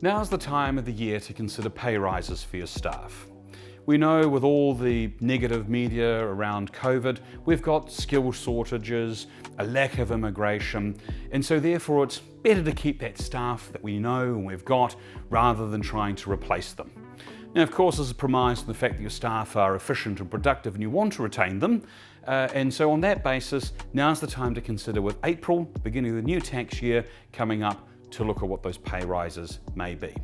Now's the time of the year to consider pay rises for your staff. We know with all the negative media around COVID, we've got skill shortages, a lack of immigration, and so therefore it's better to keep that staff that we know and we've got rather than trying to replace them. Now, of course, this is premised on the fact that your staff are efficient and productive and you want to retain them. And so on that basis, now's the time to consider, with April, beginning of the new tax year coming up, to look at what those pay rises may be.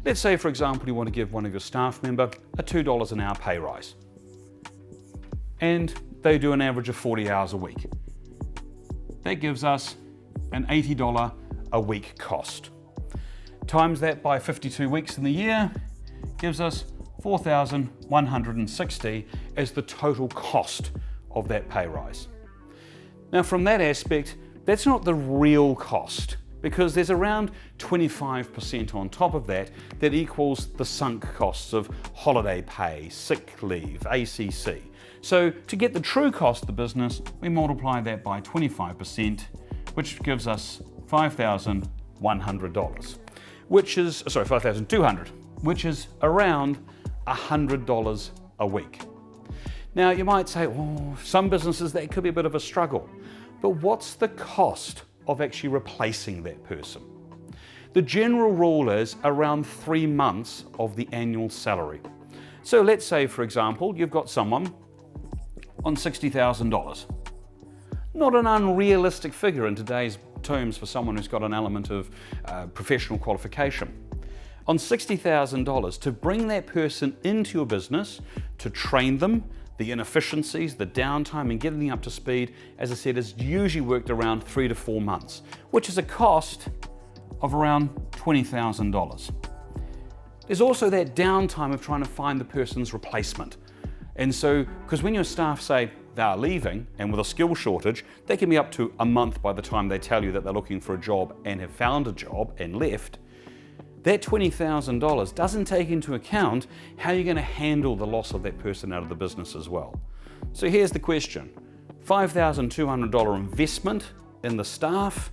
Let's say, for example, you want to give one of your staff member a $2 an hour pay rise. And they do an average of 40 hours a week. That gives us an $80 a week cost. Times that by 52 weeks in the year, gives us $4,160 as the total cost of that pay rise. Now, from that aspect, that's not the real cost, because there's around 25% on top of that that equals the sunk costs of holiday pay, sick leave, ACC. So to get the true cost of the business, we multiply that by 25%, which gives us $5,100, $5,200, which is around $100 a week. Now you might say, oh, some businesses that could be a bit of a struggle, but what's the cost of actually replacing that person? The general rule is around 3 months of the annual salary. So let's say, for example, you've got someone on $60,000. Not an unrealistic figure in today's terms for someone who's got an element of professional qualification. On $60,000, to bring that person into your business, to train them, the inefficiencies, the downtime, and getting them up to speed, as I said, is usually worked around 3 to 4 months, which is a cost of around $20,000. There's also that downtime of trying to find the person's replacement. And so, because when your staff say they're leaving, and with a skill shortage, they can be up to a month by the time they tell you that they're looking for a job and have found a job and left, that $20,000 doesn't take into account how you're going to handle the loss of that person out of the business as well. So here's the question: $5,200 investment in the staff,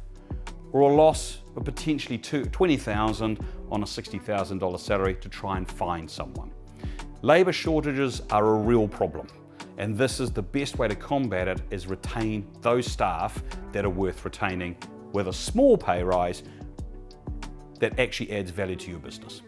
or a loss of potentially $20,000 on a $60,000 salary to try and find someone? Labour shortages are a real problem, and this is the best way to combat it, is retain those staff that are worth retaining with a small pay rise that actually adds value to your business.